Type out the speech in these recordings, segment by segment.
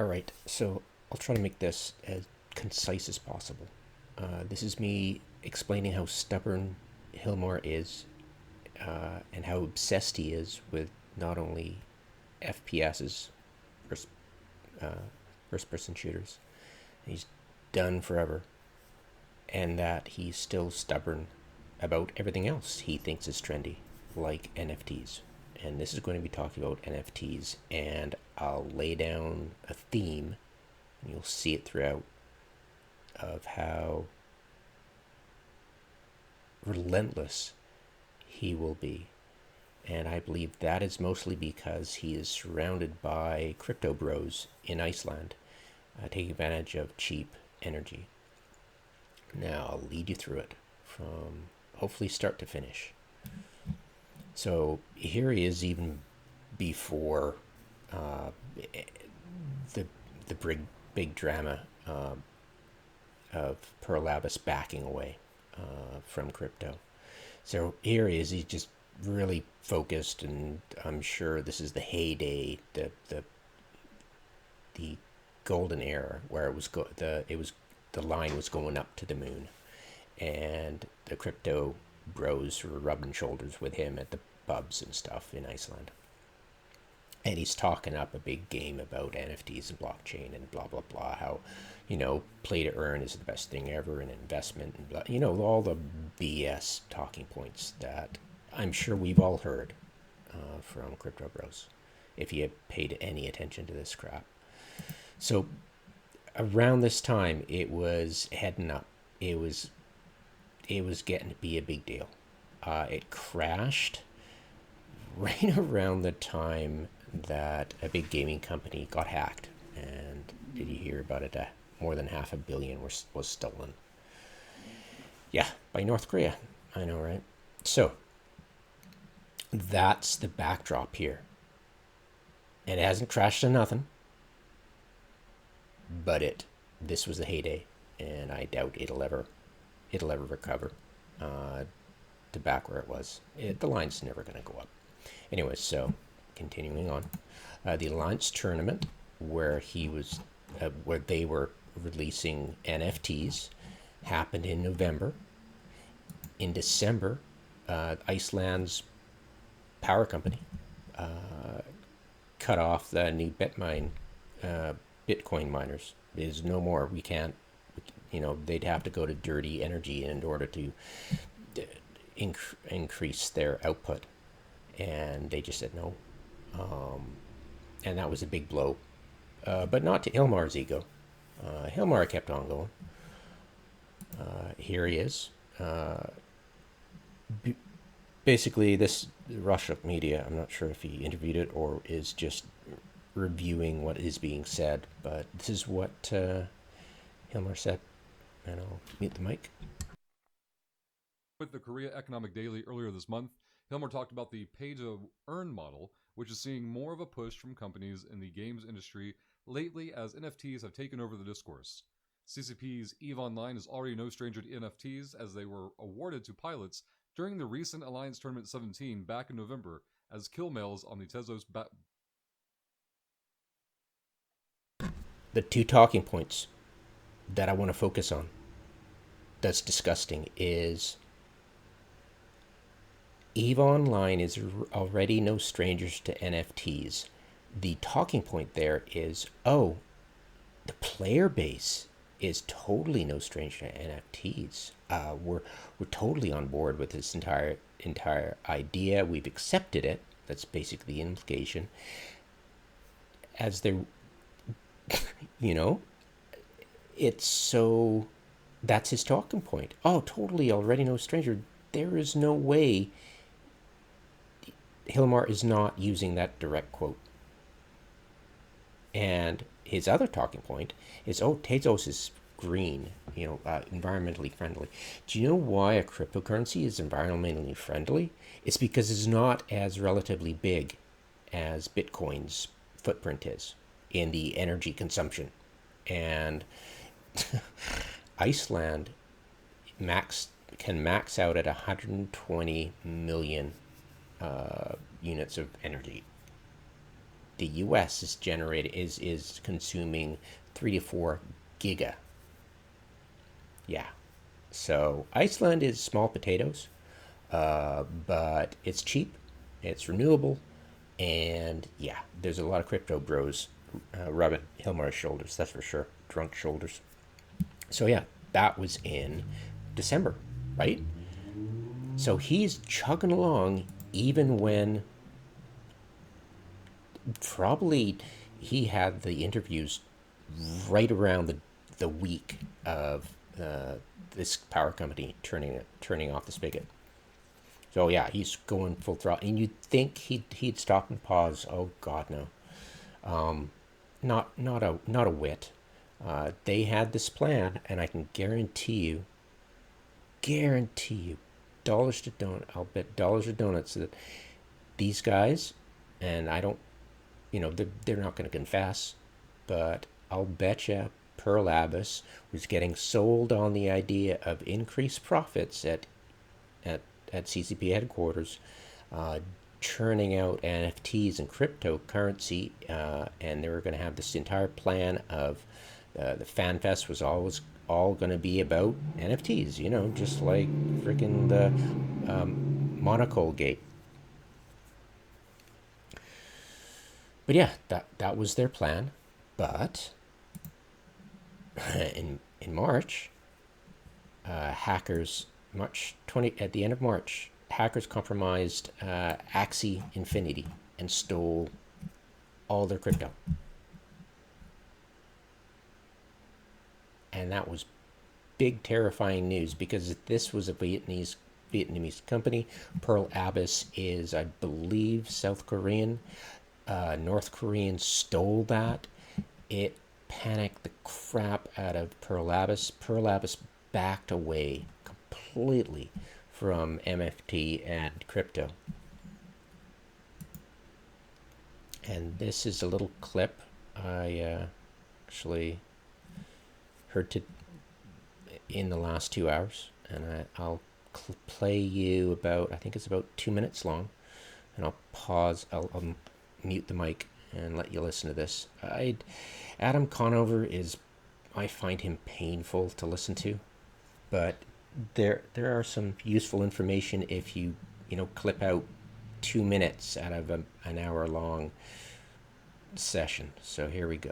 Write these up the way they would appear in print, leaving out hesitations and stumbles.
All right, so I'll try to make this as concise as possible. This is me explaining how stubborn Hilmar is and how obsessed he is with not only FPSs, first, first person shooters, he's done forever, and that he's still stubborn about everything else he thinks is trendy, like NFTs. And this is going to be talking about NFTs, and I'll lay down a theme, and you'll see it throughout, of how relentless he will be. And I believe that is mostly because he is surrounded by crypto bros in Iceland, taking advantage of cheap energy. Now, I'll lead you through it from hopefully start to finish. So here he is, even before uh, the the big drama of Pearl Labus backing away from crypto. So here he is. He's just really focused, and I'm sure this is the heyday, the golden era where the line was going up to the moon, and the crypto bros were rubbing shoulders with him at the pubs and stuff in Iceland. And he's talking up a big game about NFTs and blockchain and blah blah blah. How, play to earn is the best thing ever, and investment and blah, all the BS talking points that I'm sure we've all heard from crypto bros, if you paid any attention to this crap. So around this time, it was heading up. It was getting to be a big deal. It crashed right around the time that a big gaming company got hacked. And did you hear about it? More than $500 million was stolen. Yeah, by North Korea. I know, right? So that's the backdrop here. And it hasn't crashed to nothing, but this was the heyday, and I doubt it'll ever recover to back where it was. The line's never going to go up. Anyway, so continuing on, the Alliance tournament where where they were releasing NFTs happened in November. In December, Iceland's power company cut off the new Bitcoin miners. There's no more. We can't. They'd have to go to dirty energy in order to increase their output, and they just said no. And that was a big blow, but not to Hilmar's ego. Hilmar kept on going. Here he is. Basically, this Russia media, I'm not sure if he interviewed it or is just reviewing what is being said, but this is what Hilmar said, and I'll mute the mic. With the Korea Economic Daily earlier this month, Hilmar talked about the pay-to-earn model, which is seeing more of a push from companies in the games industry lately as NFTs have taken over the discourse. CCP's EVE Online is already no stranger to NFTs, as they were awarded to pilots during the recent Alliance Tournament 17 back in November as kill mails on the Tezos The two talking points that I want to focus on that's disgusting is EVE Online is already no strangers to NFTs. The talking point there is, the player base is totally no stranger to NFTs. We're totally on board with this entire idea. We've accepted it. That's basically the implication. As they, it's so. That's his talking point. Oh, totally already no stranger. There is no way Hilmar is not using that direct quote. And his other talking point is, Tezos is green, environmentally friendly. Do you know why a cryptocurrency is environmentally friendly? It's because it's not as relatively big as Bitcoin's footprint is in the energy consumption. And Iceland can max out at 120 million units of energy. the U.S. is consuming 3 to 4 giga. Yeah. So Iceland is small potatoes, but it's cheap, it's renewable, and yeah, there's a lot of crypto bros rubbing Hilmar's shoulders. That's for sure. Drunk shoulders. So yeah, that was in December, right? So he's chugging along even when probably he had the interviews right around the week of this power company turning off the spigot. So yeah, he's going full throttle, and you'd think he'd stop and pause. Oh God, no. Not a whit. They had this plan, and I can guarantee you, dollars to donut. I'll bet dollars to donuts that these guys, and I don't, they're not going to confess, but I'll bet you Pearl Abbas was getting sold on the idea of increased profits at CCP headquarters, churning out NFTs and cryptocurrency, and they were going to have this entire plan of the fan fest was always all going to be about NFTs, just like freaking the Monaco Gate. But yeah, that was their plan. But in March, hackers at the end of March, hackers compromised Axie Infinity and stole all their crypto. And that was big, terrifying news because this was a Vietnamese company. Pearl Abbas is, I believe, South Korean. North Koreans stole that. It panicked the crap out of Pearl Abbas. Pearl Abbas backed away completely from MFT and crypto. And this is a little clip I actually heard in the last 2 hours, and I'll play you I think it's about 2 minutes long, and I'll pause. I'll mute the mic and let you listen to this. Adam Conover I find him painful to listen to, but there are some useful information if you clip out 2 minutes out of an hour long session. So here we go.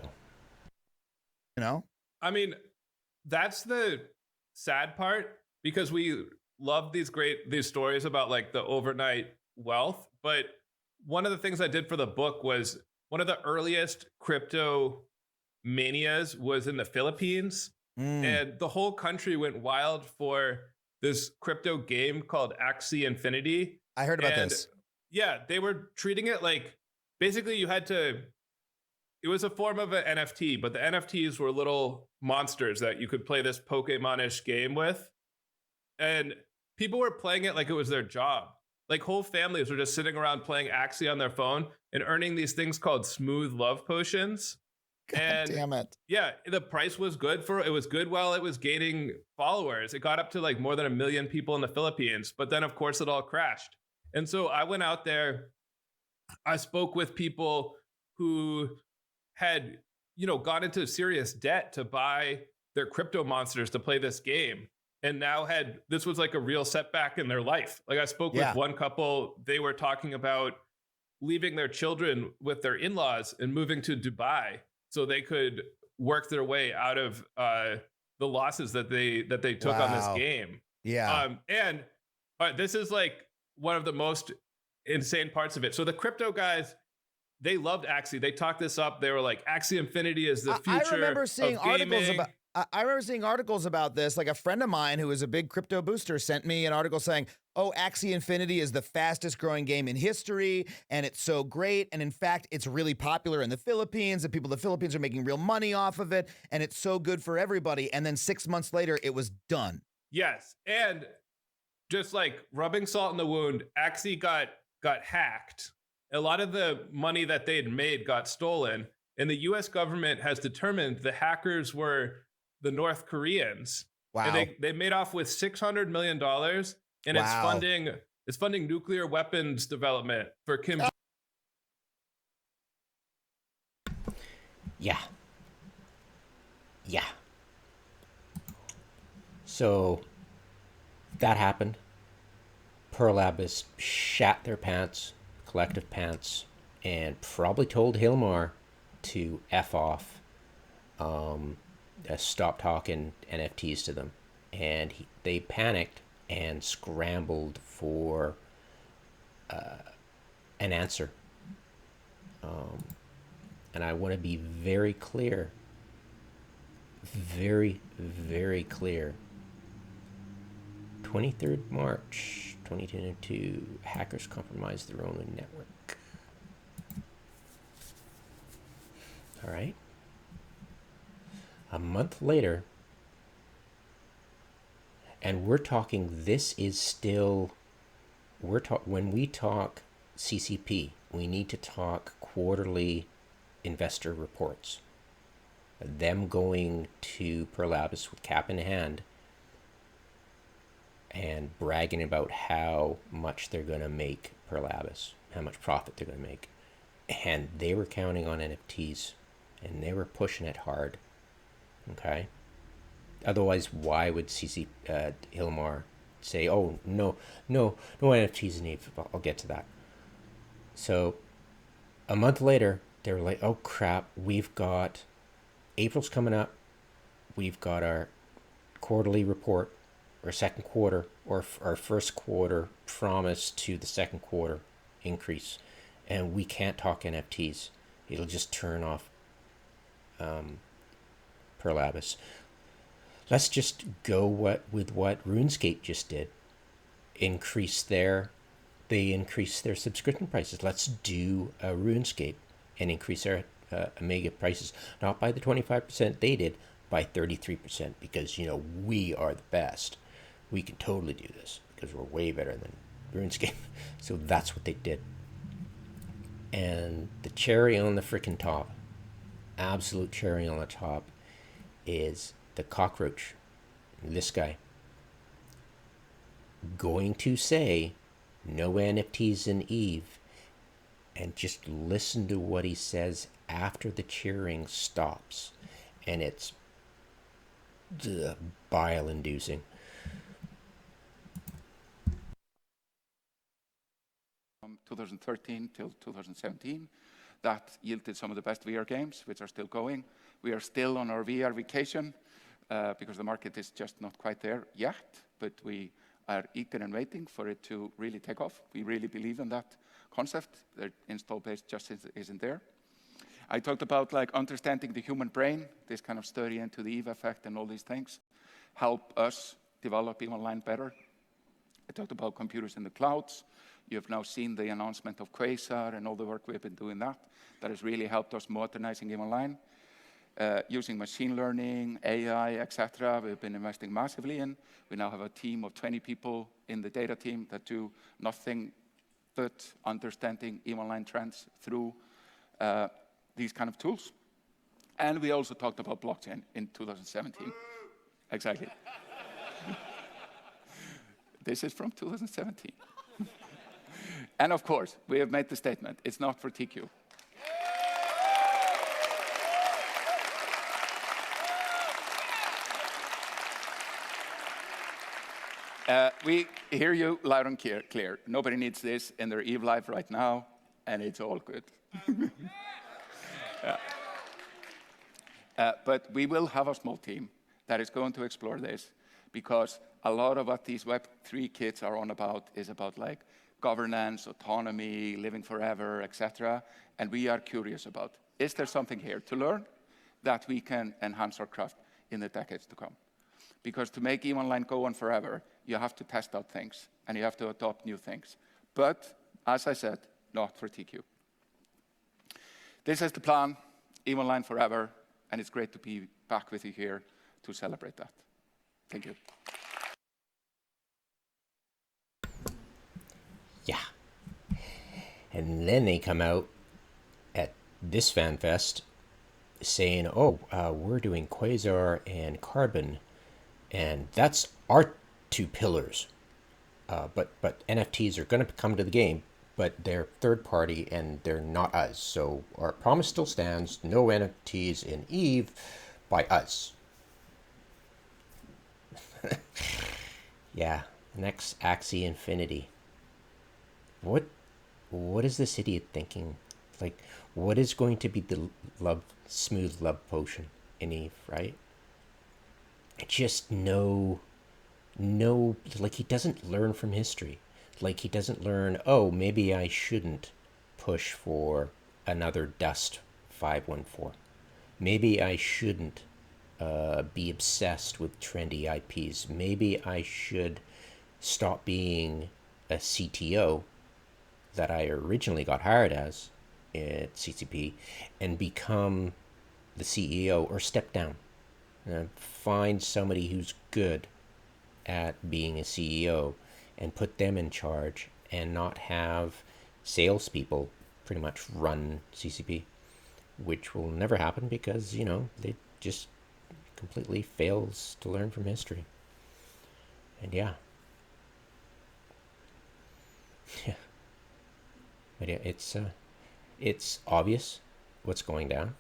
I mean, that's the sad part, because we love these stories about like the overnight wealth. But one of the things I did for the book was one of the earliest crypto manias was in the Philippines. And the whole country went wild for this crypto game called Axie Infinity. I heard about this. Yeah, they were treating it like basically it was a form of an NFT, but the NFTs were little monsters that you could play this Pokemon-ish game with. And people were playing it like it was their job. Like whole families were just sitting around playing Axie on their phone and earning these things called smooth love potions. God damn it. Yeah, the price was good it was good while it was gaining followers. It got up to like more than 1 million people in the Philippines, but then of course it all crashed. And so I went out there, I spoke with people who had, got into serious debt to buy their crypto monsters to play this game. And now this was like a real setback in their life. Like I spoke with one couple, they were talking about leaving their children with their in-laws and moving to Dubai so they could work their way out of the losses that they took on this game. Yeah. And this is like one of the most insane parts of it. So the crypto guys, they loved Axie. They talked this up. They were like, Axie Infinity is the future. I remember seeing of gaming. articles about this. Like a friend of mine who is a big crypto booster sent me an article saying, "Oh, Axie Infinity is the fastest growing game in history, and it's so great. And in fact, it's really popular in the Philippines, and people in the Philippines are making real money off of it, and it's so good for everybody." And then 6 months later, it was done. Yes, and just like rubbing salt in the wound, Axie got hacked. A lot of the money that they had made got stolen, and the U.S. government has determined the hackers were the North Koreans. Wow. And they made off with $600 million, and it's funding nuclear weapons development for Kim. Yeah. So that happened. Pearl Labs shat their pants, collective pants, and probably told Hilmar to F off, stop talking NFTs to them. And they panicked and scrambled for an answer. And I want to be very clear, very, very clear. 23rd March 2022, hackers compromised their own network. All right. A month later, and we're talking, this is still, when we talk CCP, we need to talk quarterly investor reports. Them going to Pearl Labs with cap in hand and bragging about how much they're going to make per Labs, how much profit they're going to make. And they were counting on NFTs, and they were pushing it hard. Okay? Otherwise, why would Hilmar say, oh, no NFTs in Eve? I'll get to that. So a month later, they were like, oh, crap, April's coming up. We've got our quarterly report, or second quarter, or our first quarter promise to the second quarter increase. And we can't talk NFTs. It'll just turn off Pearl Labs. Let's just go with what RuneScape just did. They increased their subscription prices. Let's do a RuneScape and increase our Omega prices, not by the 25% they did, by 33%, because we are the best. We can totally do this because we're way better than RuneScape. So that's what they did. And the cherry on the freaking top, absolute cherry on the top, is the cockroach. This guy going to say no NFTs in Eve, and just listen to what he says after the cheering stops, and it's bile-inducing. From 2013 till 2017, that yielded some of the best VR games, which are still going. We are still on our VR vacation because the market is just not quite there yet, but we are eager and waiting for it to really take off. We really believe in that concept. The install base just isn't there. I talked about understanding the human brain, this kind of study into the Eve effect and all these things, help us develop EVE Online better. I talked about computers in the clouds. You have now seen the announcement of Quasar and all the work we've been doing that has really helped us modernizing EVE Online. Using machine learning, AI, etc. We've been investing massively in. We now have a team of 20 people in the data team that do nothing but understanding EVE Online trends through these kind of tools. And we also talked about blockchain in 2017. Exactly. This is from 2017. And of course, we have made the statement, it's not for TQ. We hear you loud and clear. Nobody needs this in their EVE life right now, and it's all good. But we will have a small team that is going to explore this, because a lot of what these Web3 kids are on about is about governance, autonomy, living forever, etc. And we are curious about, is there something here to learn that we can enhance our craft in the decades to come? Because to make EVE Online go on forever, you have to test out things, and you have to adopt new things. But, as I said, not for TQ. This is the plan, EVE Online forever, and it's great to be back with you here to celebrate that. Thank you. Yeah. And then they come out at this FanFest saying, oh, we're doing Quasar and Carbon, and that's our two pillars. But NFTs are going to come to the game, but they're third party and they're not us. So our promise still stands: no NFTs in Eve by us. Yeah, next Axie Infinity. What is this idiot thinking? Like, what is going to be the smooth love potion in Eve, right? Just no, like he doesn't learn from history. Like he doesn't learn, oh, maybe I shouldn't push for another Dust 514. Maybe I shouldn't be obsessed with trendy IPs. Maybe I should stop being a CTO that I originally got hired as at CCP and become the CEO, or step down. Find somebody who's good at being a CEO and put them in charge, and not have salespeople pretty much run CCP, which will never happen because, they just completely fails to learn from history. And yeah. But yeah, it's obvious what's going down.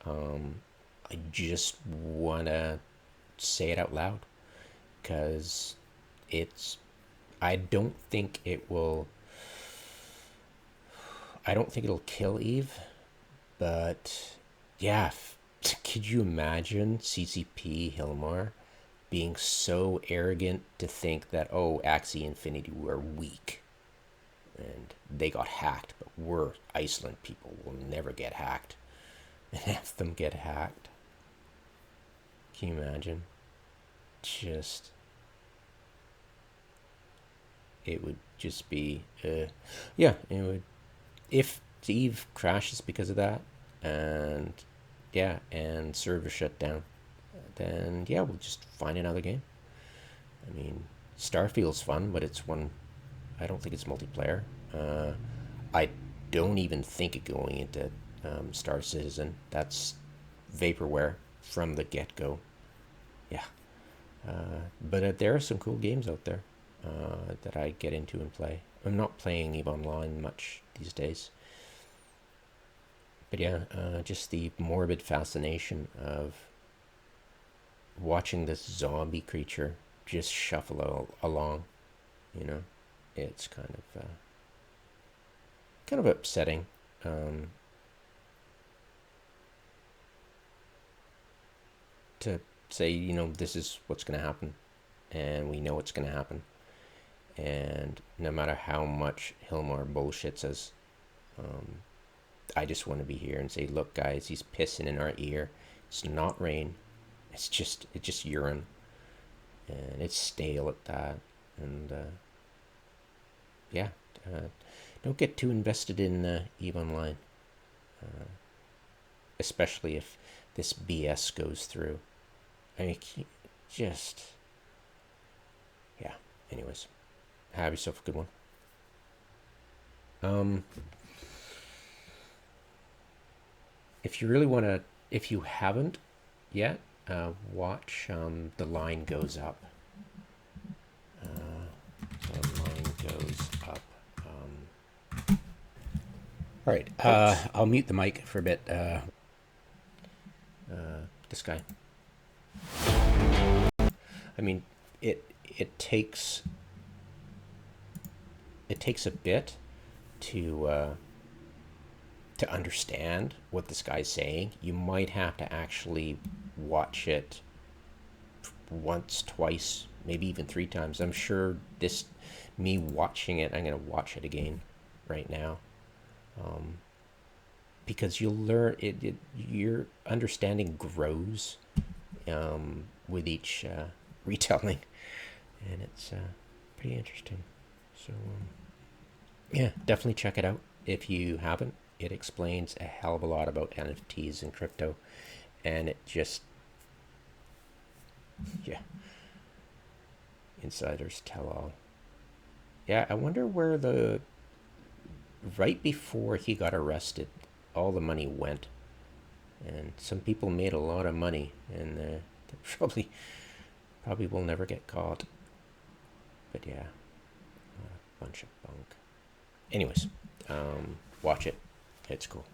I just wanna say it out loud because I don't think it'll kill Eve, but yeah, could you imagine CCP Hilmar being so arrogant to think that, oh, Axie Infinity were weak and they got hacked, but we're Iceland people, will never get hacked, and have them get hacked? Can you imagine? Just, it would just be, yeah, it would, if Eve crashes because of that, and yeah, and server shut down, then yeah, we'll just find another game. I mean, Starfield's fun, but it's one, I don't think it's multiplayer. I don't even think of going into Star Citizen. That's vaporware from the get-go. Yeah. But there are some cool games out there that I get into and play. I'm not playing EVE Online much these days. But yeah, just the morbid fascination of watching this zombie creature just shuffle along, it's kind of upsetting. To say, this is what's going to happen, and we know what's going to happen, and no matter how much Hilmar bullshits us, I just want to be here and say, look guys, he's pissing in our ear. It's not rain, it's just urine, and it's stale at that. And yeah, don't get too invested in EVE Online, especially if this BS goes through. I mean, just, yeah. Anyways, have yourself a good one. If you really want to, if you haven't yet, watch The Line Goes Up. The Line Goes Up. All right, I'll mute the mic for a bit. This guy. I mean, it takes a bit to understand what this guy's saying. You might have to actually watch it once, twice, maybe even 3 times. I'm sure me watching it, I'm gonna watch it again right now, because you'll learn it. Your understanding grows with each retelling, and it's pretty interesting. So yeah, definitely check it out if you haven't. It explains a hell of a lot about NFTs and crypto, and it just, yeah, insiders tell all. Yeah, I wonder where right before he got arrested, all the money went, and some people made a lot of money, and they probably will never get caught. But yeah, a bunch of bunk. anyways, watch it. It's cool.